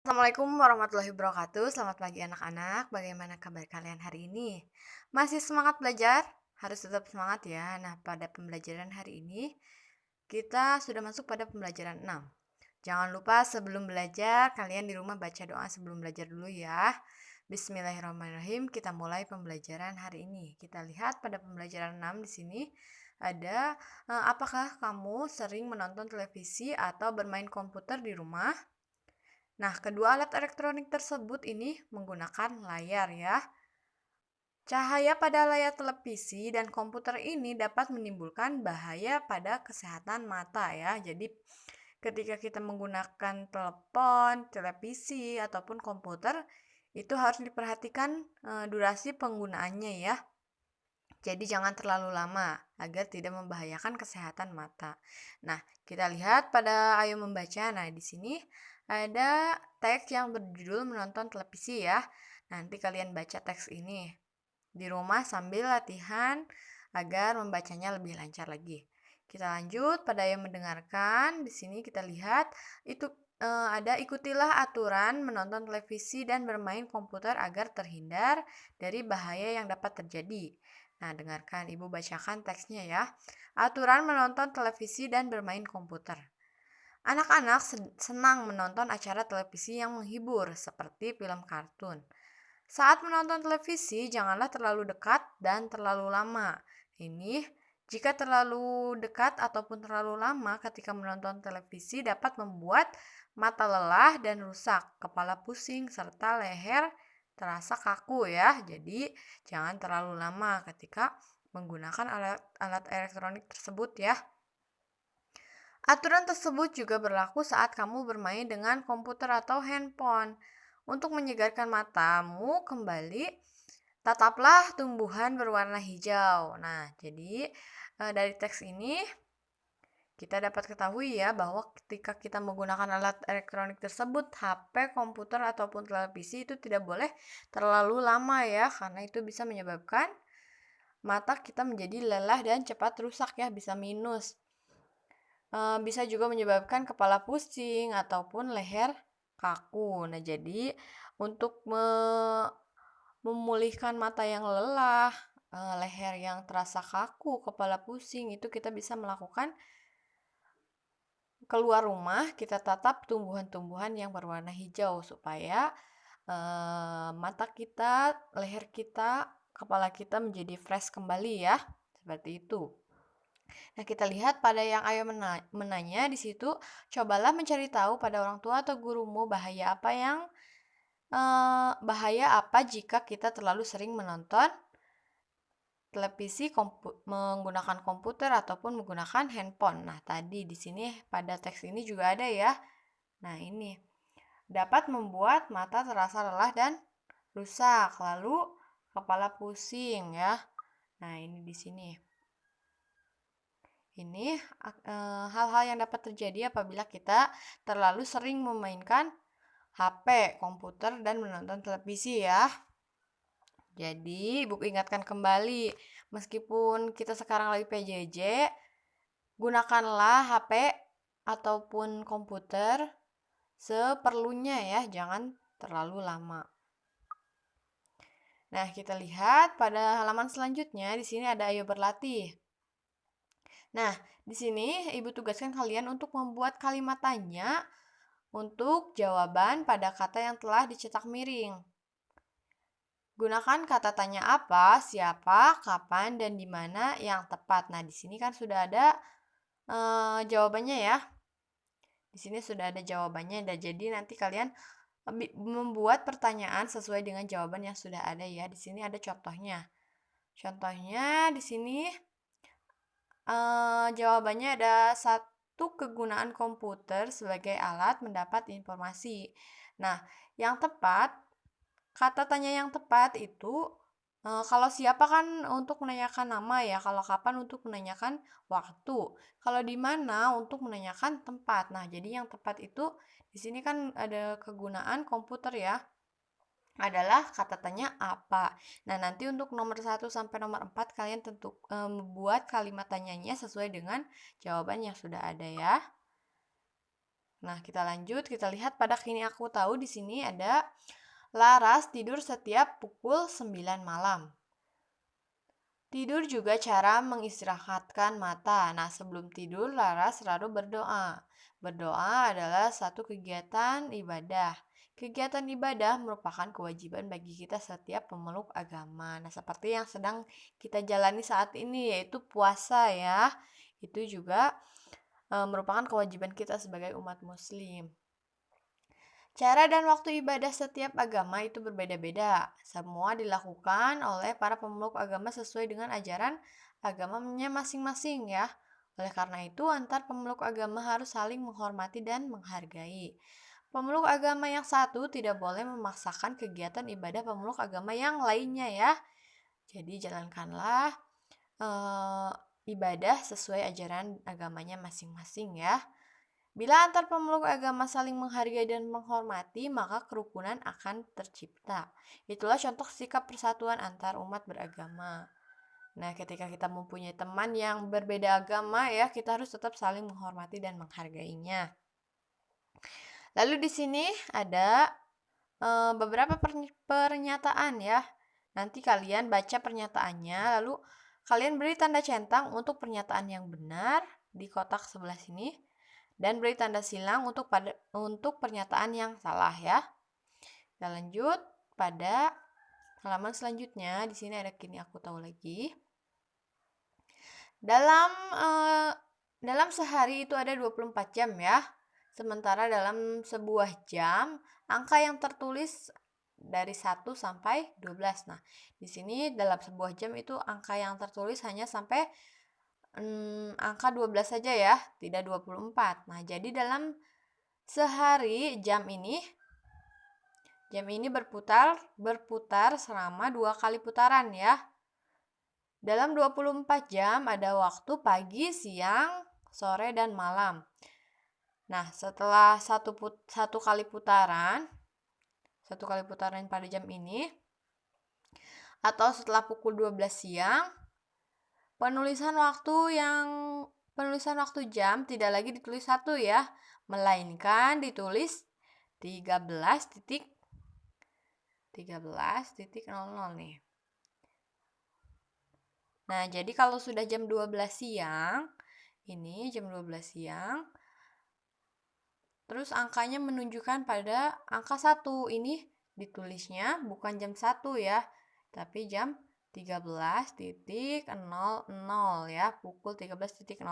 Assalamualaikum warahmatullahi wabarakatuh. Selamat pagi anak-anak. Bagaimana kabar kalian hari ini? Masih semangat belajar? Harus tetap semangat ya. Nah, pada pembelajaran hari ini kita sudah masuk pada pembelajaran 6. Jangan lupa sebelum belajar kalian di rumah baca doa sebelum belajar dulu ya. Bismillahirrahmanirrahim. Kita mulai pembelajaran hari ini. Kita lihat pada pembelajaran 6 di sini ada apakah kamu sering menonton televisi atau bermain komputer di rumah? Nah, kedua alat elektronik tersebut ini menggunakan layar ya. Cahaya pada layar televisi dan komputer ini dapat menimbulkan bahaya pada kesehatan mata ya. Jadi ketika kita menggunakan telepon, televisi ataupun komputer itu harus diperhatikan durasi penggunaannya ya. Jadi jangan terlalu lama agar tidak membahayakan kesehatan mata. Nah, kita lihat pada Ayo Membaca. Nah, di sini ada teks yang berjudul menonton televisi ya. Nanti kalian baca teks ini di rumah sambil latihan agar membacanya lebih lancar lagi. Kita lanjut pada yang mendengarkan. Di sini kita lihat itu ada ikutilah aturan menonton televisi dan bermain komputer agar terhindar dari bahaya yang dapat terjadi. Nah, dengarkan Ibu bacakan teksnya ya. Aturan menonton televisi dan bermain komputer. Anak-anak senang menonton acara televisi yang menghibur seperti film kartun. Saat menonton televisi, janganlah terlalu dekat dan terlalu lama. Ini jika terlalu dekat ataupun terlalu lama ketika menonton televisi dapat membuat mata lelah dan rusak, kepala pusing, serta leher terasa kaku ya. Jadi, jangan terlalu lama ketika menggunakan alat elektronik tersebut ya. Aturan tersebut juga berlaku saat kamu bermain dengan komputer atau handphone. Untuk menyegarkan matamu kembali, tataplah tumbuhan berwarna hijau. Nah, jadi dari teks ini kita dapat ketahui ya bahwa ketika kita menggunakan alat elektronik tersebut, HP, komputer ataupun televisi itu tidak boleh terlalu lama ya, karena itu bisa menyebabkan mata kita menjadi lelah dan cepat rusak ya, bisa minus. Bisa juga menyebabkan kepala pusing ataupun leher kaku. Nah, jadi untuk memulihkan mata yang lelah, leher yang terasa kaku, kepala pusing, itu kita bisa melakukan keluar rumah, kita tatap tumbuhan-tumbuhan yang berwarna hijau supaya mata kita, leher kita, kepala kita menjadi fresh kembali ya. Seperti itu. Nah, kita lihat pada yang Ayo menanya di situ, cobalah mencari tahu pada orang tua atau gurumu bahaya apa jika kita terlalu sering menonton televisi menggunakan komputer ataupun menggunakan handphone. Nah, tadi di sini pada teks ini juga ada ya. Nah, ini dapat membuat mata terasa lelah dan rusak, lalu kepala pusing ya. Nah, ini di sini. Ini hal-hal yang dapat terjadi apabila kita terlalu sering memainkan HP, komputer, dan menonton televisi ya. Jadi, Ibu ingatkan kembali, meskipun kita sekarang lagi PJJ, gunakanlah HP ataupun komputer seperlunya ya, jangan terlalu lama. Nah, kita lihat pada halaman selanjutnya, di sini ada ayo berlatih. Nah, di sini Ibu tugaskan kalian untuk membuat kalimat tanya untuk jawaban pada kata yang telah dicetak miring. Gunakan kata tanya apa, siapa, kapan, dan di mana yang tepat. Nah, di sini kan sudah ada jawabannya ya. Di sini sudah ada jawabannya, dan jadi nanti kalian membuat pertanyaan sesuai dengan jawaban yang sudah ada ya. Di sini ada contohnya. Contohnya di sini jawabannya ada satu kegunaan komputer sebagai alat mendapat informasi. Nah, yang tepat, kata tanya yang tepat itu kalau siapa kan untuk menanyakan nama ya, kalau kapan untuk menanyakan waktu, kalau di mana untuk menanyakan tempat. Nah, jadi yang tepat itu di sini kan ada kegunaan komputer ya, adalah kata tanya apa. Nah, nanti untuk nomor 1 sampai nomor 4 kalian tentu membuat kalimat tanyanya sesuai dengan jawaban yang sudah ada ya. Nah, kita lanjut, kita lihat pada Kini Aku Tahu di sini ada Laras tidur setiap pukul 9 malam. Tidur juga cara mengistirahatkan mata. Nah, sebelum tidur, Laras selalu berdoa. Berdoa adalah satu kegiatan ibadah. Kegiatan ibadah merupakan kewajiban bagi kita setiap pemeluk agama. Nah, seperti yang sedang kita jalani saat ini, yaitu puasa ya. Itu juga merupakan kewajiban kita sebagai umat muslim. Cara dan waktu ibadah setiap agama itu berbeda-beda. Semua dilakukan oleh para pemeluk agama sesuai dengan ajaran agamanya masing-masing ya. Oleh karena itu, antar pemeluk agama harus saling menghormati dan menghargai. Pemeluk agama yang satu tidak boleh memaksakan kegiatan ibadah pemeluk agama yang lainnya ya. Jadi jalankanlah ibadah sesuai ajaran agamanya masing-masing ya. Bila antar pemeluk agama saling menghargai dan menghormati, maka kerukunan akan tercipta. Itulah contoh sikap persatuan antar umat beragama. Nah, ketika kita mempunyai teman yang berbeda agama ya, kita harus tetap saling menghormati dan menghargainya. Lalu di sini ada beberapa pernyataan ya. Nanti kalian baca pernyataannya, lalu kalian beri tanda centang untuk pernyataan yang benar di kotak sebelah sini. Dan beri tanda silang untuk pernyataan yang salah ya. Kita lanjut pada halaman selanjutnya. Di sini ada Kini Aku Tahu lagi. Dalam sehari itu ada 24 jam ya. Sementara dalam sebuah jam, angka yang tertulis dari 1 sampai 12. Nah, di sini dalam sebuah jam itu angka yang tertulis hanya sampai angka 12 saja ya, tidak 24. Nah, jadi dalam sehari jam ini berputar selama 2 kali putaran ya. Dalam 24 jam ada waktu pagi, siang, sore, dan malam. Nah, setelah satu kali putaran pada jam ini, atau setelah pukul 12 siang, penulisan waktu jam tidak lagi ditulis 1 ya, melainkan ditulis 13.00 nih. Nah, jadi kalau sudah jam 12 siang, ini jam 12 siang, terus angkanya menunjukkan pada angka 1. Ini ditulisnya bukan jam 1 ya, tapi jam 13.00 ya, pukul 13.00.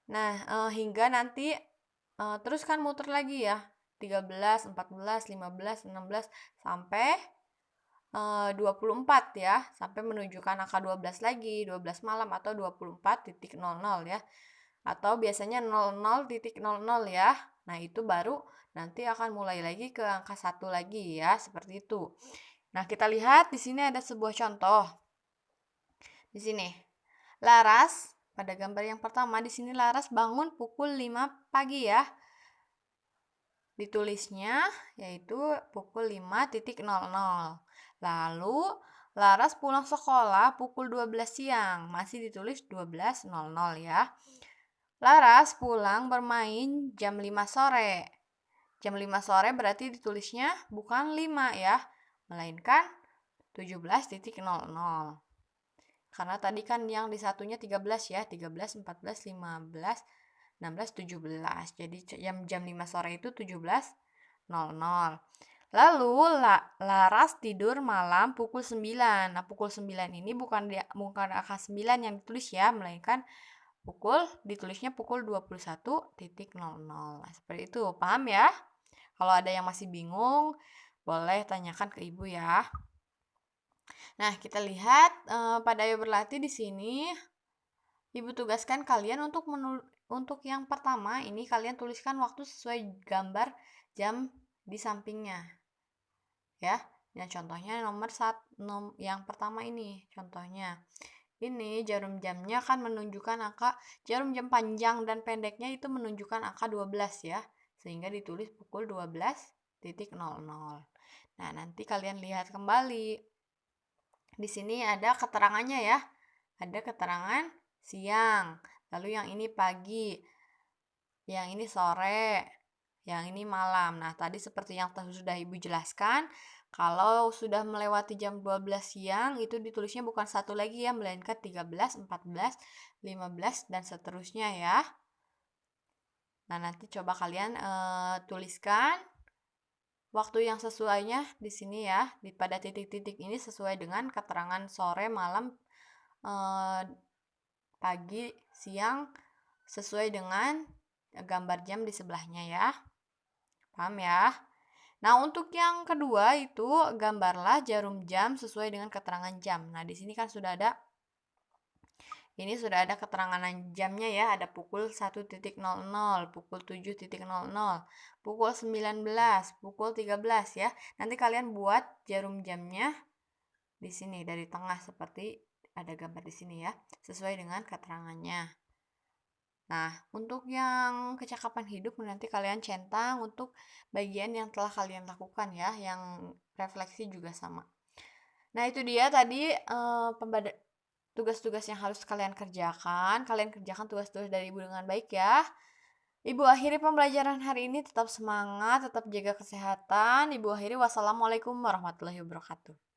Nah, hingga nanti terus kan muter lagi ya, 13, 14, 15, 16 sampai 24 ya, sampai menunjukkan angka 12 lagi, 12 malam atau 24.00 ya. Atau biasanya 00.00 ya. Nah, itu baru nanti akan mulai lagi ke angka 1 lagi ya, seperti itu. Nah, kita lihat di sini ada sebuah contoh. Di sini, Laras, pada gambar yang pertama di sini Laras bangun pukul 5 pagi ya. Ditulisnya yaitu pukul 5.00. Lalu Laras pulang sekolah pukul 12 siang, masih ditulis 12.00 ya. Laras pulang bermain jam 5 sore. Jam 5 sore berarti ditulisnya bukan 5 ya, melainkan 17.00. Karena tadi kan yang di satunya 13 ya, 13, 14, 15, 16, 17. Jadi jam 5 sore itu 17.00. Lalu Laras tidur malam pukul 9. Nah, pukul 9 ini bukan angka 9 yang ditulis ya, melainkan ditulisnya pukul 21.00. Nah, seperti itu. Paham ya? Kalau ada yang masih bingung, boleh tanyakan ke ibu ya. Nah, kita lihat pada ayo berlatih di sini. Ibu tugaskan kalian untuk yang pertama ini kalian tuliskan waktu sesuai gambar jam di sampingnya. Ya. Nah, contohnya yang pertama ini contohnya. Ini jarum jamnya kan menunjukkan jarum jam panjang dan pendeknya itu menunjukkan angka 12 ya. Sehingga ditulis pukul 12.00. Nah, nanti kalian lihat kembali. Di sini ada keterangannya ya. Ada keterangan siang. Lalu yang ini pagi. yang ini sore, yang ini malam. Nah, tadi seperti yang sudah Ibu jelaskan, kalau sudah melewati jam 12 siang itu ditulisnya bukan satu lagi ya, melainkan 13, 14, 15 dan seterusnya ya. Nah, nanti coba kalian tuliskan waktu yang sesuainya di sini ya, pada titik-titik ini sesuai dengan keterangan sore, malam, eh, pagi, siang, sesuai dengan gambar jam di sebelahnya ya. Paham ya? Nah, untuk yang kedua itu gambarlah jarum jam sesuai dengan keterangan jam. Nah, di sini kan sudah ada keterangan jamnya ya, ada pukul 1.00, pukul 7.00, pukul 19, pukul 13 ya. Nanti kalian buat jarum jamnya di sini dari tengah seperti ada gambar di sini ya, sesuai dengan keterangannya. Nah, untuk yang kecakapan hidup nanti kalian centang untuk bagian yang telah kalian lakukan ya, yang refleksi juga sama. Nah, itu dia tadi tugas-tugas yang harus kalian kerjakan. Kalian kerjakan tugas-tugas dari Ibu dengan baik ya. Ibu akhiri pembelajaran hari ini, tetap semangat, tetap jaga kesehatan. Ibu akhiri, wassalamualaikum warahmatullahi wabarakatuh.